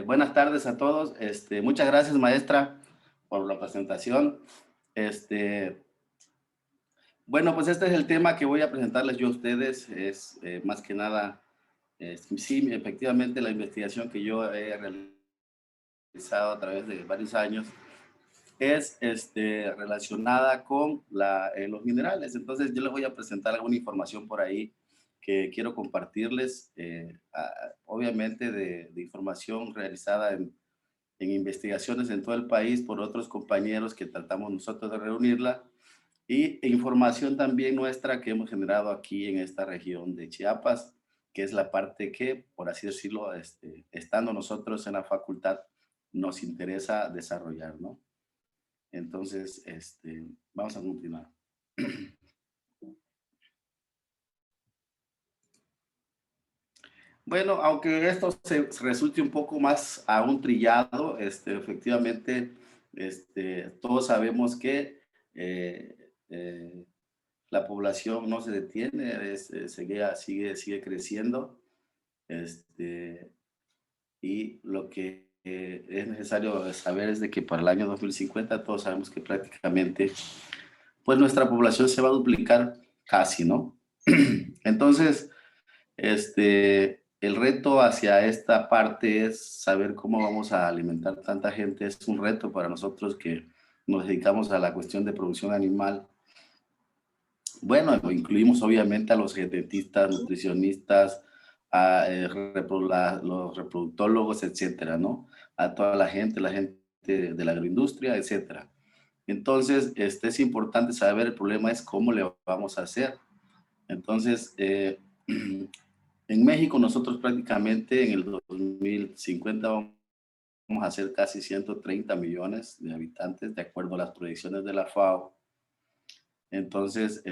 Buenas tardes a todos. Muchas gracias, maestra, por la presentación. Este, bueno, pues este es el tema que voy a presentarles yo a ustedes. Es más que nada, sí, efectivamente, la investigación que yo he realizado a través de varios años es relacionada con los minerales. Entonces, yo les voy a presentar alguna información por ahí que quiero compartirles, obviamente de información realizada en investigaciones en todo el país por otros compañeros que tratamos nosotros de reunirla e información también nuestra que hemos generado aquí en esta región de Chiapas, que es la parte que, por así decirlo, estando nosotros en la facultad, nos interesa desarrollar, ¿no? Entonces, vamos a continuar. Bueno, aunque esto se resulte un poco más aún trillado, efectivamente, todos sabemos que la población no se detiene, sigue creciendo, este, y lo que es necesario saber es de que para el año 2050 todos sabemos que prácticamente, pues nuestra población se va a duplicar casi, ¿no? Entonces, el reto hacia esta parte es saber cómo vamos a alimentar tanta gente. Es un reto para nosotros que nos dedicamos a la cuestión de producción animal. Bueno, incluimos obviamente a los genetistas, nutricionistas, los reproductólogos, etcétera, ¿no? A toda la gente de la agroindustria, etcétera. Entonces, es importante saber, el problema es cómo le vamos a hacer. Entonces, en México nosotros prácticamente en el 2050 vamos a ser casi 130 millones de habitantes, de acuerdo a las proyecciones de la FAO. Entonces,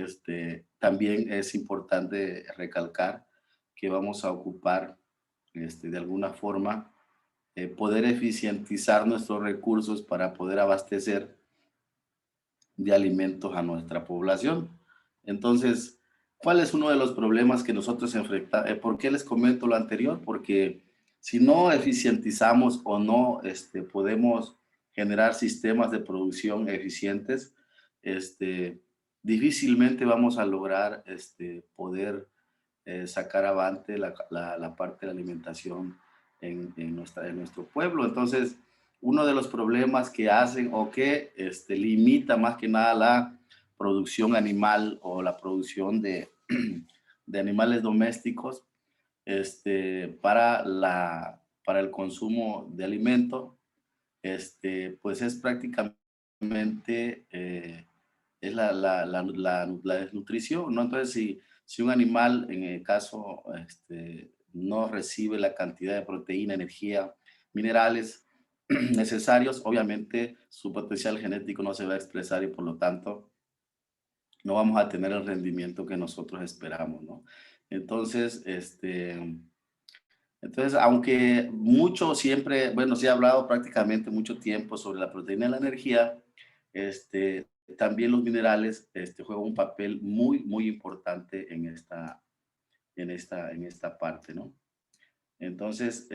también es importante recalcar que vamos a ocupar, de alguna forma, poder eficientizar nuestros recursos para poder abastecer de alimentos a nuestra población. Entonces, ¿cuál es uno de los problemas que nosotros enfrentamos? ¿Por qué les comento lo anterior? Porque si no eficientizamos o no podemos generar sistemas de producción eficientes, difícilmente vamos a lograr poder sacar avante la parte de la alimentación en nuestro pueblo. Entonces, uno de los problemas que hacen o que limita más que nada la producción animal o la producción de animales domésticos para el consumo de alimento, pues es prácticamente es la desnutrición, ¿no? Entonces, si un animal, en el caso, no recibe la cantidad de proteína, energía, minerales necesarios, obviamente su potencial genético no se va a expresar y por lo tanto no vamos a tener el rendimiento que nosotros esperamos, ¿no? Entonces, aunque mucho siempre, bueno, se ha hablado prácticamente mucho tiempo sobre la proteína y la energía, también los minerales juegan un papel muy, muy importante en esta parte, ¿no? Entonces,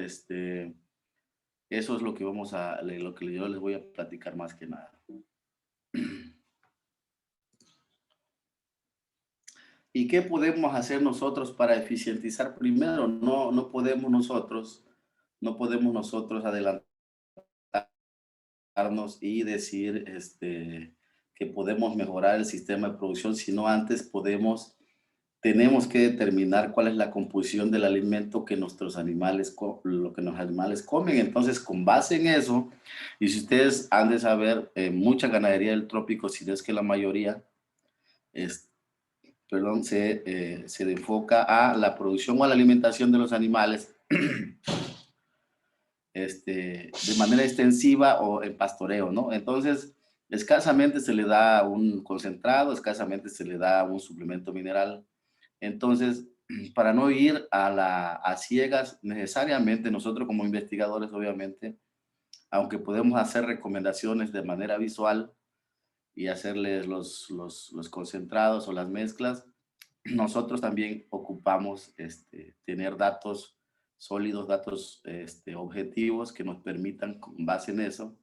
eso es lo que lo que yo les voy a platicar más que nada. ¿Y qué podemos hacer nosotros para eficientizar? Primero, no podemos nosotros adelantarnos y decir que podemos mejorar el sistema de producción, sino antes tenemos que determinar cuál es la composición del alimento que lo que los animales comen. Entonces, con base en eso, y si ustedes han de saber, mucha ganadería del trópico, si no es que la mayoría, es, perdón, se enfoca a la producción o a la alimentación de los animales de manera extensiva o en pastoreo, ¿no? Entonces, escasamente se le da un concentrado, escasamente se le da un suplemento mineral. Entonces, para no ir a ciegas, necesariamente nosotros como investigadores, obviamente, aunque podemos hacer recomendaciones de manera visual y hacerles los concentrados o las mezclas, nosotros también ocupamos tener datos sólidos, datos objetivos que nos permitan, con base en eso,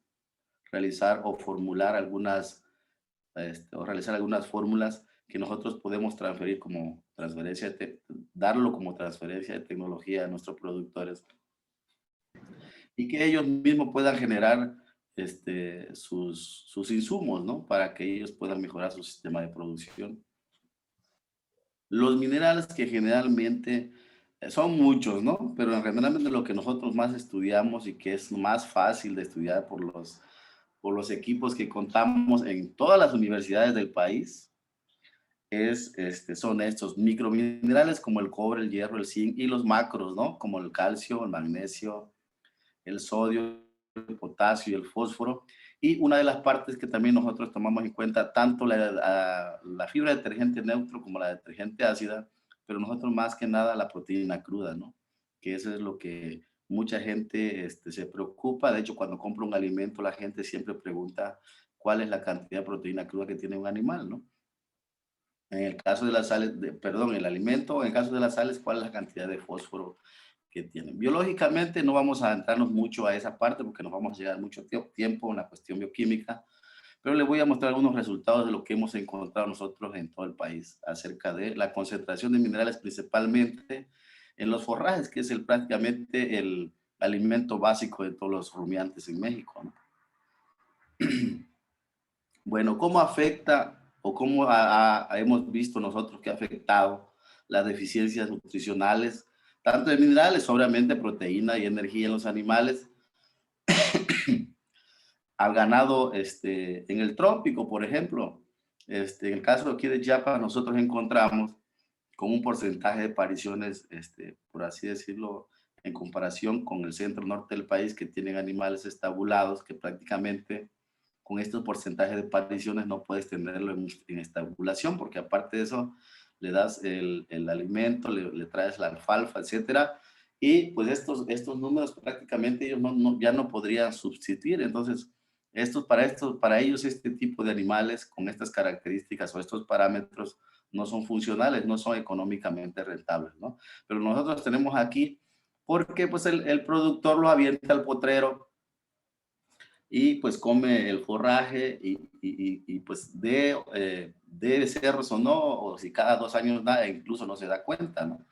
realizar o formular o realizar algunas fórmulas que nosotros podemos transferir como darlo como transferencia de tecnología a nuestros productores y que ellos mismos puedan generar sus insumos, ¿no? Para que ellos puedan mejorar su sistema de producción. Los minerales que generalmente son muchos, ¿no? Pero generalmente lo que nosotros más estudiamos y que es más fácil de estudiar por los equipos que contamos en todas las universidades del país son estos microminerales como el cobre, el hierro, el zinc y los macros, ¿no? Como el calcio, el magnesio, el sodio, el potasio y el fósforo. Y una de las partes que también nosotros tomamos en cuenta, tanto la fibra detergente neutro como la detergente ácida, pero nosotros más que nada la proteína cruda, ¿no? Que eso es lo que mucha gente se preocupa. De hecho, cuando compra un alimento, la gente siempre pregunta cuál es la cantidad de proteína cruda que tiene un animal, ¿no? En el caso de las sales, perdón, el alimento, en el caso de las sales, ¿cuál es la cantidad de fósforo que tienen? Biológicamente no vamos a adentrarnos mucho a esa parte porque nos vamos a llegar mucho tiempo en la cuestión bioquímica, pero les voy a mostrar algunos resultados de lo que hemos encontrado nosotros en todo el país acerca de la concentración de minerales principalmente en los forrajes, que es prácticamente el alimento básico de todos los rumiantes en México, ¿no? Bueno, ¿cómo afecta o cómo hemos visto nosotros que ha afectado las deficiencias nutricionales, tanto de minerales, obviamente proteína y energía en los animales, al ganado en el trópico, por ejemplo? En el caso aquí de Chiapas, nosotros encontramos con un porcentaje de apariciones, por así decirlo, en comparación con el centro norte del país, que tienen animales estabulados, que prácticamente con estos porcentajes de apariciones no puedes tenerlo en estabulación, porque aparte de eso, le das el alimento, le traes la alfalfa, etcétera, y pues estos números prácticamente ellos ya no podrían subsistir. Entonces, para ellos este tipo de animales con estas características o estos parámetros no son funcionales, no son económicamente rentables, ¿no? Pero nosotros tenemos aquí, porque pues el productor los avienta al potrero y pues come el forraje y pues de becerros o no, o si cada 2 años da, incluso no se da cuenta, ¿no?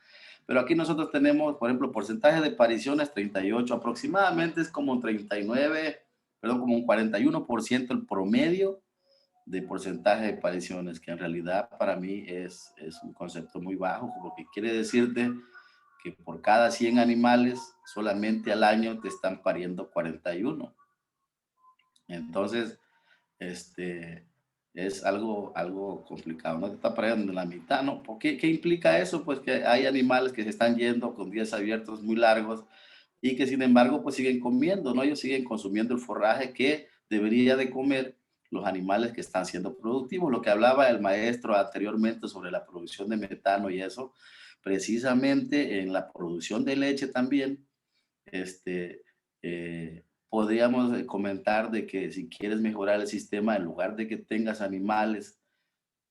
Pero aquí nosotros tenemos, por ejemplo, porcentaje de apariciones 38, aproximadamente es como 39, perdón, como un 41% el promedio de porcentaje de apariciones, que en realidad para mí es un concepto muy bajo, porque quiere decirte que por cada 100 animales solamente al año te están pariendo 41. Entonces, es algo complicado, no te está pariendo la mitad, ¿no? ¿Qué implica eso? Pues que hay animales que se están yendo con días abiertos muy largos y que sin embargo pues siguen comiendo, ¿no? Ellos siguen consumiendo el forraje que debería de comer los animales que están siendo productivos. Lo que hablaba el maestro anteriormente sobre la producción de metano y eso, precisamente en la producción de leche también, podríamos comentar de que si quieres mejorar el sistema, en lugar de que tengas animales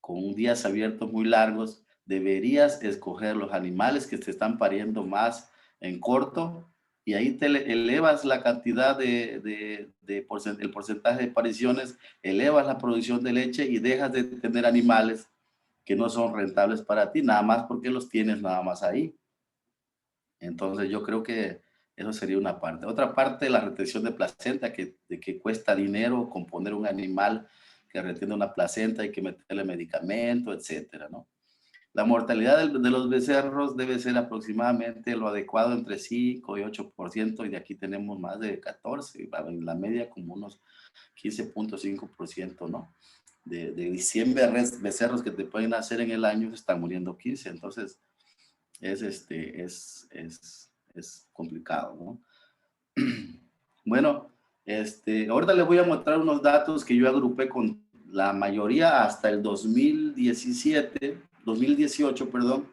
con días abiertos muy largos, deberías escoger los animales que te están pariendo más en corto y ahí te elevas la cantidad el porcentaje de apariciones, elevas la producción de leche y dejas de tener animales que no son rentables para ti, nada más porque los tienes nada más ahí. Entonces yo creo que eso sería una parte. Otra parte, la retención de placenta, de que cuesta dinero componer un animal que retiene una placenta, hay que meterle medicamento, etcétera, ¿no? La mortalidad de los becerros debe ser aproximadamente lo adecuado entre 5 y 8%, y de aquí tenemos más de 14, en la media como unos 15.5%, ¿no? De 100 becerros que te pueden nacer en el año, se están muriendo 15, entonces es complicado, ¿no? Bueno, ahorita les voy a mostrar unos datos que yo agrupé con la mayoría hasta el 2018, perdón.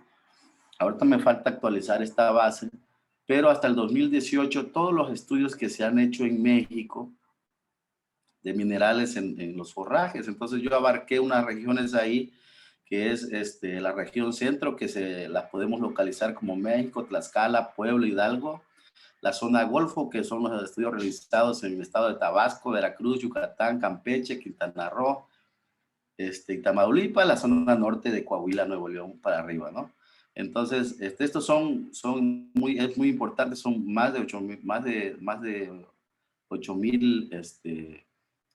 Ahorita me falta actualizar esta base, pero hasta el 2018 todos los estudios que se han hecho en México de minerales en los forrajes. Entonces yo abarqué unas regiones ahí que es la región centro, que la podemos localizar como México, Tlaxcala, Puebla, Hidalgo. La zona Golfo, que son los estudios realizados en el estado de Tabasco, Veracruz, Yucatán, Campeche, Quintana Roo, y Tamaulipas, la zona norte de Coahuila, Nuevo León, para arriba, ¿no? Entonces, estos es muy importante, son más de 8,000, más de 8,000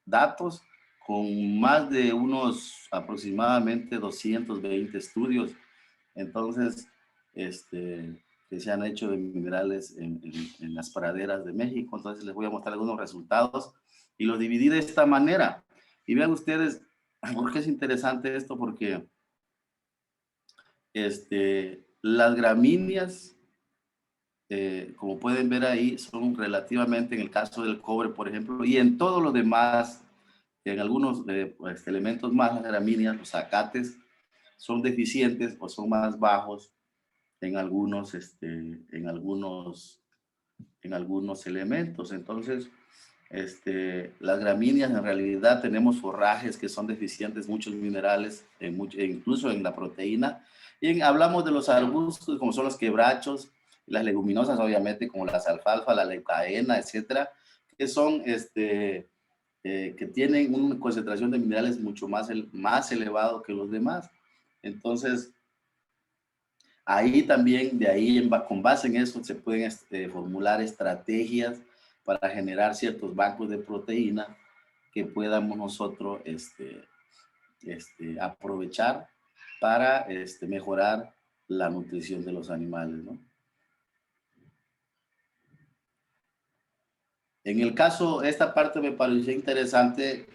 datos, con más de unos aproximadamente 220 estudios. Entonces, que se han hecho de minerales en las praderas de México. Entonces les voy a mostrar algunos resultados y los dividí de esta manera. Y vean ustedes, ¿por qué es interesante esto? Porque las gramíneas, como pueden ver ahí, son relativamente, en el caso del cobre, por ejemplo, y en todos los demás, en algunos elementos más, las gramíneas, los zacates, son deficientes o son más bajos en algunos elementos. Entonces, las gramíneas, en realidad tenemos forrajes que son deficientes, muchos minerales, incluso en la proteína. Y hablamos de los arbustos, como son los quebrachos, las leguminosas, obviamente, como las alfalfa, la leucaena, etcétera, que son, que tienen una concentración de minerales mucho más elevado que los demás. Entonces, ahí también, con base en eso, se pueden formular estrategias para generar ciertos bancos de proteína que podamos nosotros aprovechar para mejorar la nutrición de los animales, ¿no? En el caso, esta parte me pareció interesante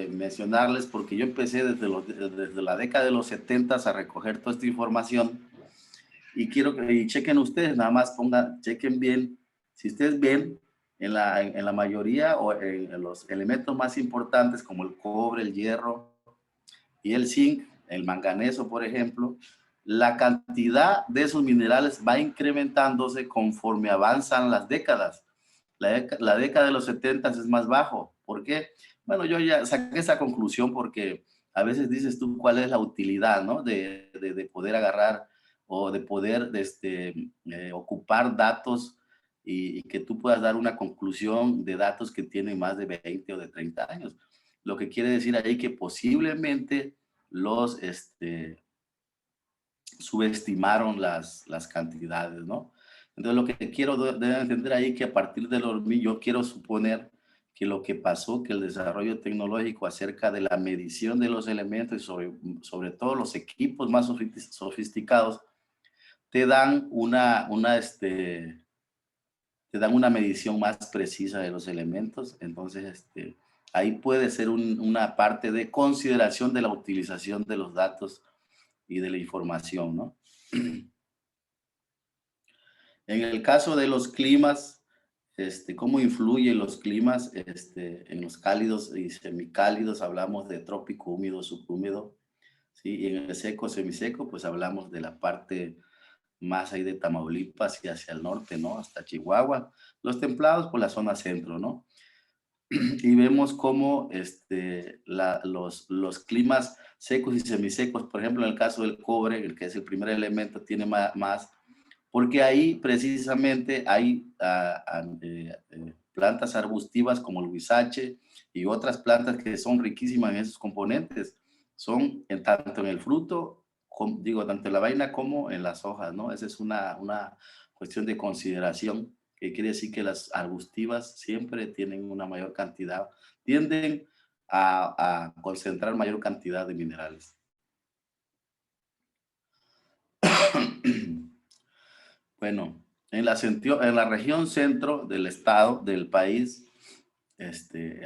mencionarles, porque yo empecé desde la década de los 70 a recoger toda esta información. Y quiero que chequen ustedes, nada más chequen bien. Si ustedes ven, en la mayoría o en los elementos más importantes como el cobre, el hierro y el zinc, el manganeso, por ejemplo, la cantidad de esos minerales va incrementándose conforme avanzan las décadas. La década de los 70 es más bajo. ¿Por qué? Bueno, yo ya saqué esa conclusión porque a veces dices tú cuál es la utilidad, ¿no? De poder agarrar o de poder ocupar datos y que tú puedas dar una conclusión de datos que tienen más de 20 o de 30 años. Lo que quiere decir ahí que posiblemente los subestimaron las cantidades, ¿no? Entonces, lo que deben entender ahí que a partir del hormigón, yo quiero suponer que lo que pasó, que el desarrollo tecnológico acerca de la medición de los elementos y sobre todo los equipos más sofisticados, te dan una medición más precisa de los elementos. Entonces, ahí puede ser una parte de consideración de la utilización de los datos y de la información, ¿no? En el caso de los climas, ¿cómo influyen los climas en los cálidos y semicálidos? Hablamos de trópico húmedo, subhúmedo, ¿sí? Y en el seco, semiseco, pues hablamos de la parte más ahí de Tamaulipas y hacia el norte, ¿no? Hasta Chihuahua. Los templados por la zona centro, ¿no? Y vemos cómo los climas secos y semisecos, por ejemplo, en el caso del cobre, el que es el primer elemento, tiene más porque ahí precisamente hay plantas arbustivas como el huizache y otras plantas que son riquísimas en esos componentes. Son tanto en el fruto, tanto en la vaina como en las hojas, ¿no? Esa es una cuestión de consideración, que quiere decir que las arbustivas siempre tienen una mayor cantidad, tienden a concentrar mayor cantidad de minerales. Bueno, en la región centro del estado, del país,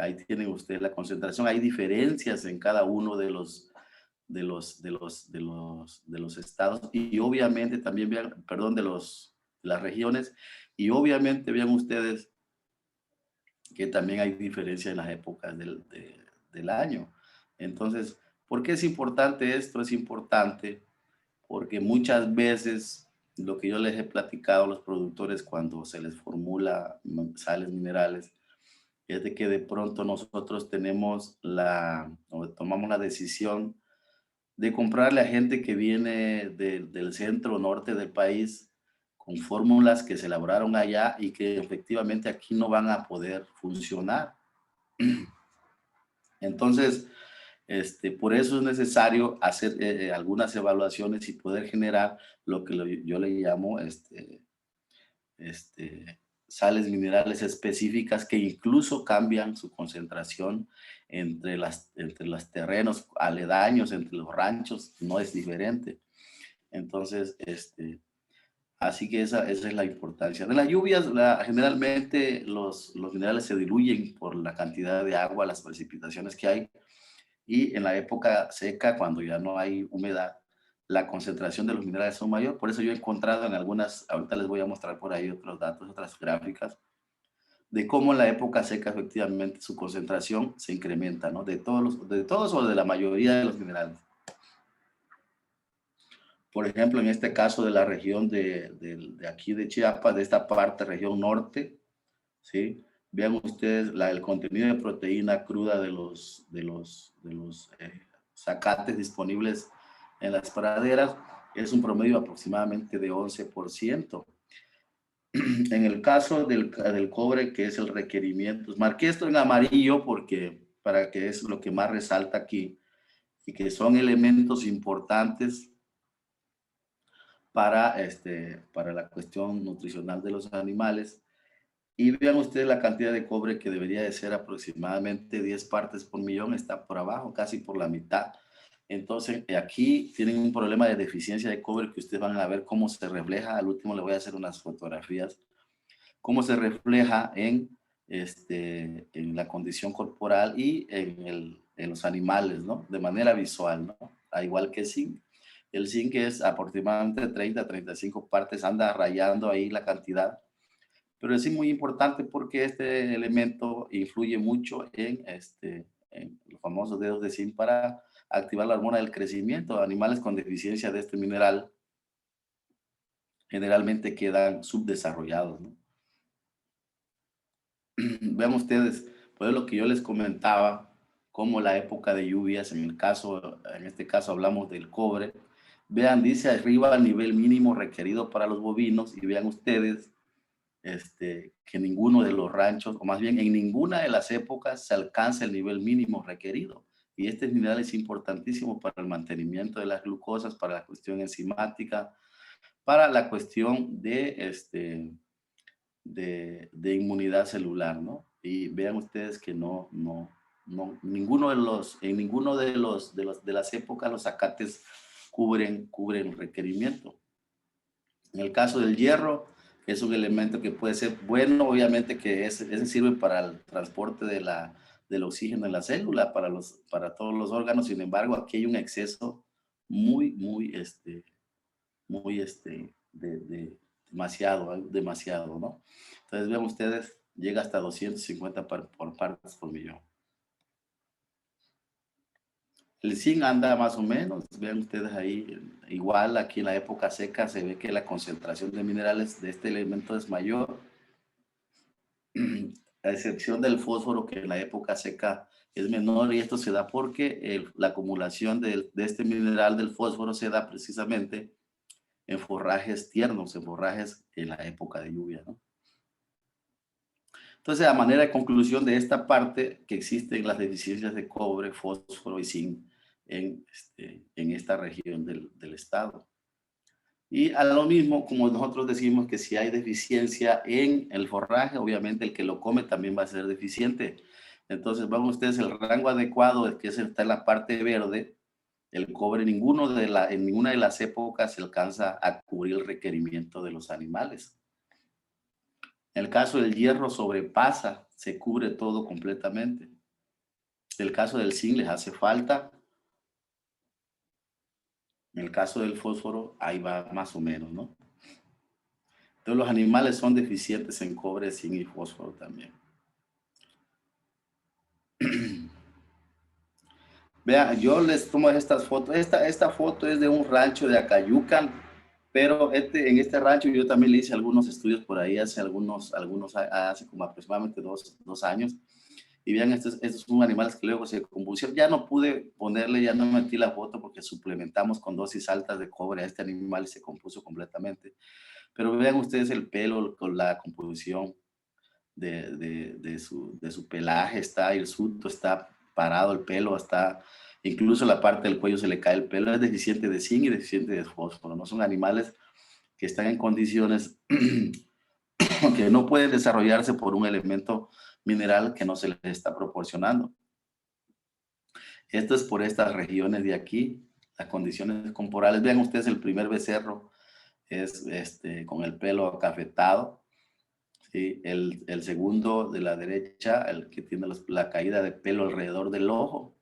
ahí tiene usted la concentración. Hay diferencias en cada uno de los estados y obviamente también vean, perdón, de las regiones, y obviamente vean ustedes que también hay diferencia en las épocas del año. Entonces, ¿por qué es importante esto? Es importante porque muchas veces lo que yo les he platicado a los productores cuando se les formula sales minerales es de que de pronto nosotros tomamos la decisión de comprarle a gente que viene del centro norte del país con fórmulas que se elaboraron allá y que efectivamente aquí no van a poder funcionar. Entonces, por eso es necesario hacer algunas evaluaciones y poder generar lo que yo le llamo sales minerales específicas que incluso cambian su concentración entre los terrenos aledaños, entre los ranchos, no es diferente. Entonces, así que esa es la importancia. De las lluvias, generalmente los minerales se diluyen por la cantidad de agua, las precipitaciones que hay, y en la época seca, cuando ya no hay humedad, la concentración de los minerales son mayor. Por eso yo he encontrado en algunas, ahorita les voy a mostrar por ahí otros datos, otras gráficas, de cómo en la época seca efectivamente su concentración se incrementa, ¿no? De todos o de la mayoría de los minerales. Por ejemplo, en este caso de la región de aquí de Chiapas, de esta parte, región norte, ¿sí? Vean ustedes el contenido de proteína cruda de los zacates disponibles en las praderas es un promedio aproximadamente de 11%. En el caso del cobre, que es el requerimiento, pues marqué esto en amarillo porque para que es lo que más resalta aquí y que son elementos importantes para la cuestión nutricional de los animales. Y vean ustedes la cantidad de cobre que debería de ser aproximadamente 10 partes por millón, está por abajo, casi por la mitad. Entonces, aquí tienen un problema de deficiencia de cobre que ustedes van a ver cómo se refleja. Al último le voy a hacer unas fotografías, cómo se refleja en la condición corporal y en los animales, ¿no? De manera visual, ¿no? A igual que zinc. El zinc es aproximadamente 30 a 35 partes, anda rayando ahí la cantidad. Pero es muy importante porque este elemento influye mucho en los famosos dedos de zinc para activar la hormona del crecimiento. Animales con deficiencia de este mineral generalmente quedan subdesarrollados, ¿no? Vean ustedes, pues lo que yo les comentaba, como la época de lluvias, en este caso hablamos del cobre. Vean, dice arriba el nivel mínimo requerido para los bovinos y vean ustedes que ninguno de los ranchos, o más bien en ninguna de las épocas se alcanza el nivel mínimo requerido. Y este mineral es importantísimo para el mantenimiento de las glucosas, para la cuestión enzimática, para la cuestión de inmunidad celular, ¿no? Y vean ustedes que en ninguno de las épocas los zacates cubren requerimiento. En el caso del hierro, es un elemento que puede ser bueno, obviamente que ese sirve para el transporte del oxígeno en la célula, para todos los órganos. Sin embargo, aquí hay un exceso muy, demasiado, ¿no? Entonces, vean ustedes, llega hasta 250 por partes por millón. El zinc anda más o menos, vean ustedes ahí, igual aquí en la época seca se ve que la concentración de minerales de este elemento es mayor, a excepción del fósforo que en la época seca es menor, y esto se da porque la acumulación de este mineral del fósforo se da precisamente en forrajes tiernos, en forrajes en la época de lluvia, ¿no? Entonces, a manera de conclusión de esta parte, que existen las deficiencias de cobre, fósforo y zinc en esta región del estado. Y a lo mismo, como nosotros decimos que si hay deficiencia en el forraje, obviamente el que lo come también va a ser deficiente. Entonces, van ustedes, el rango adecuado, que está en la parte verde, el cobre, en ninguna de las épocas se alcanza a cubrir el requerimiento de los animales. En el caso del hierro sobrepasa, se cubre todo completamente. En el caso del zinc les hace falta. En el caso del fósforo, ahí va más o menos, ¿no? Entonces los animales son deficientes en cobre, zinc y fósforo también. Vean, yo les tomo estas fotos. Esta foto es de un rancho de Acayucan, pero en este rancho yo también le hice algunos estudios por ahí hace como aproximadamente dos años. Y vean, estos son animales que luego se compusieron. Ya no pude ponerle, ya no metí la foto porque suplementamos con dosis altas de cobre a este animal y se compuso completamente. Pero vean ustedes el pelo con la composición de su pelaje, está hirsuto, está parado el pelo, está, incluso la parte del cuello se le cae el pelo, es deficiente de zinc y deficiente de fósforo, no son animales que están en condiciones que no pueden desarrollarse por un elemento mineral que no se les está proporcionando. Esto es por estas regiones de aquí, las condiciones corporales. Vean ustedes el primer becerro es con el pelo acafetado. ¿Sí? El segundo de la derecha, el que tiene la caída de pelo alrededor del ojo,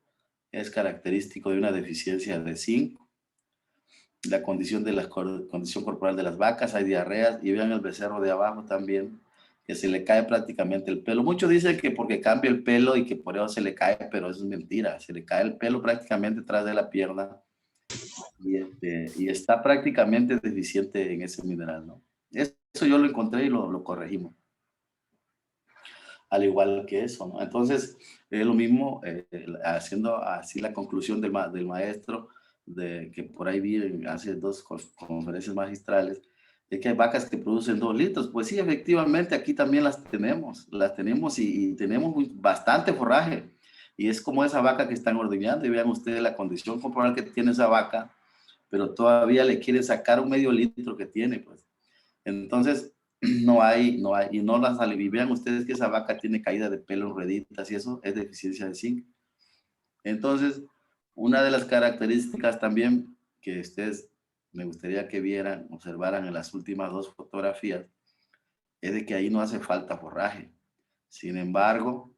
es característico de una deficiencia de zinc. La condición de la condición corporal de las vacas, hay diarreas, y vean el becerro de abajo también, que se le cae prácticamente el pelo. Muchos dicen que porque cambia el pelo y que por eso se le cae, pero eso es mentira. Se le cae el pelo prácticamente detrás de la pierna y está prácticamente deficiente en ese mineral, ¿no? Eso yo lo encontré y lo corregimos. Al igual que eso, ¿no? Entonces, es lo mismo, haciendo así la conclusión del maestro, de que por ahí vi hace dos conferencias magistrales, de que hay vacas que producen 2 litros. Pues sí, efectivamente, aquí también las tenemos y tenemos bastante forraje. Y es como esa vaca que están ordeñando, y vean ustedes la condición corporal que tiene esa vaca, pero todavía le quieren sacar un medio litro que tiene, pues. Entonces, no hay, y no las alivian ustedes que esa vaca tiene caída de pelo en rueditas y eso es deficiencia de zinc. Entonces, una de las características también que ustedes me gustaría que vieran, observaran en las últimas 2 fotografías, es de que ahí no hace falta forraje. Sin embargo,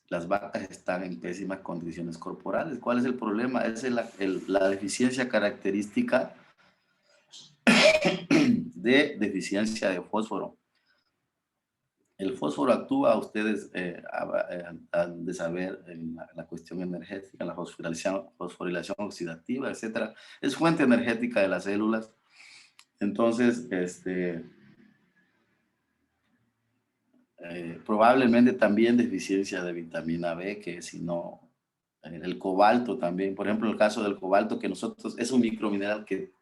las vacas están en pésimas condiciones corporales. ¿Cuál es el problema? Es la deficiencia característica de deficiencia de fósforo. El fósforo actúa, ustedes han de saber, en la cuestión energética, la fosforilación oxidativa, etcétera. Es fuente energética de las células. Entonces, probablemente también deficiencia de vitamina B, que si no, el cobalto también. Por ejemplo, el caso del cobalto, que nosotros, es un micromineral que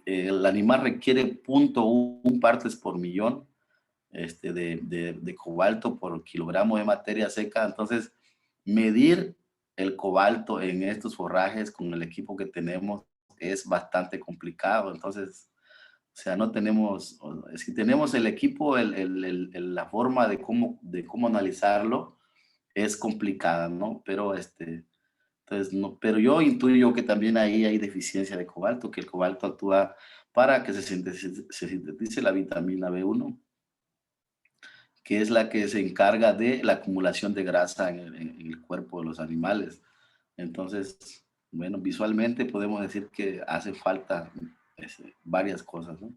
el animal requiere 0.1 partes por millón de cobalto por kilogramo de materia seca. Entonces, medir el cobalto en estos forrajes con el equipo que tenemos es bastante complicado. Entonces, o sea, no tenemos, si tenemos el equipo, la forma de cómo analizarlo es complicada, ¿no? Pero, entonces, no, pero yo intuyo que también ahí hay deficiencia de cobalto, que el cobalto actúa para que se sintetice la vitamina B1, que es la que se encarga de la acumulación de grasa en el cuerpo de los animales. Entonces, bueno, visualmente podemos decir que hace falta varias cosas, ¿no?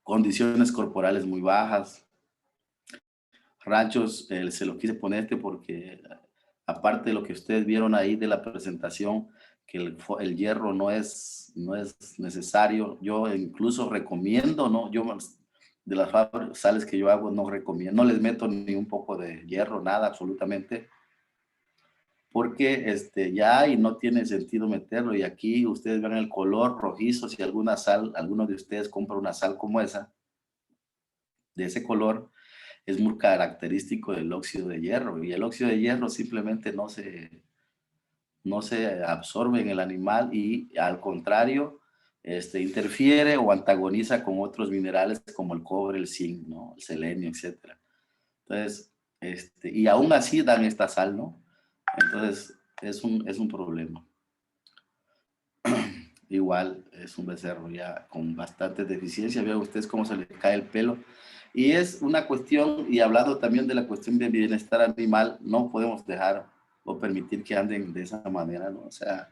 Condiciones corporales muy bajas, ranchos, se lo quise poner porque aparte de lo que ustedes vieron ahí de la presentación, que el hierro no es necesario, yo incluso recomiendo, ¿no? Yo de las sales que yo hago no recomiendo, no les meto ni un poco de hierro, nada absolutamente, porque ya y no tiene sentido meterlo. Y aquí ustedes ven el color rojizo, si alguna sal, alguno de ustedes compra una sal como esa, de ese color, es muy característico del óxido de hierro, y el óxido de hierro simplemente no se absorbe en el animal y al contrario, interfiere o antagoniza con otros minerales como el cobre, el zinc, ¿no? El selenio, etcétera. Entonces, y aún así dan esta sal, ¿no? Entonces, es un problema. Igual es un becerro ya con bastante deficiencia. Vean ustedes cómo se le cae el pelo. Y es una cuestión, y hablando también de la cuestión de bienestar animal, no podemos dejar o permitir que anden de esa manera, ¿no? O sea,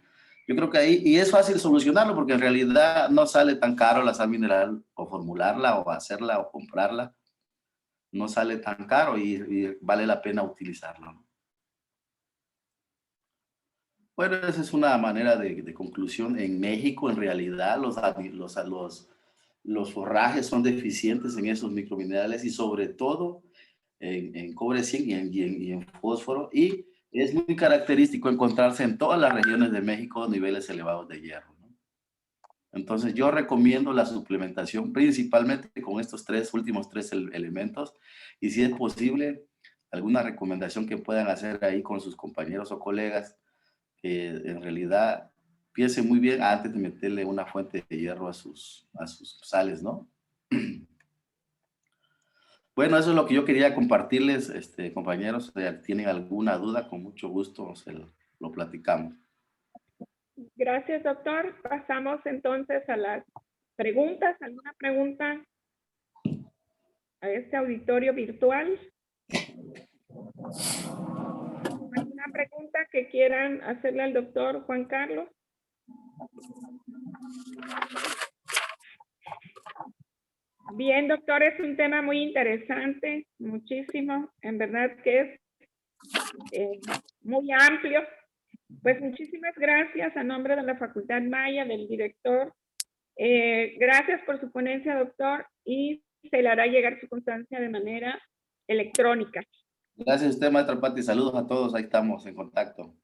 yo creo que ahí, y es fácil solucionarlo porque en realidad no sale tan caro la sal mineral o formularla o hacerla o comprarla. No sale tan caro y vale la pena utilizarlo, ¿no? Bueno, esa es una manera de conclusión. En México, en realidad, los forrajes son deficientes en esos microminerales y sobre todo en cobre zinc y en fósforo, y es muy característico encontrarse en todas las regiones de México niveles elevados de hierro, ¿no? Entonces yo recomiendo la suplementación principalmente con estos últimos tres elementos, y si es posible, alguna recomendación que puedan hacer ahí con sus compañeros o colegas, que en realidad piensen muy bien antes de meterle una fuente de hierro a sus sales, ¿no? Bueno, eso es lo que yo quería compartirles, compañeros. Si tienen alguna duda, con mucho gusto lo platicamos. Gracias, doctor. Pasamos entonces a las preguntas. ¿Alguna pregunta a este auditorio virtual? ¿Alguna pregunta que quieran hacerle al doctor Juan Carlos? Bien, doctor, es un tema muy interesante, muchísimo. En verdad que es muy amplio. Pues muchísimas gracias a nombre de la Facultad Maya, del director. Gracias por su ponencia, doctor, y se le hará llegar su constancia de manera electrónica. Gracias a usted, maestra Pati. Saludos a todos. Ahí estamos en contacto.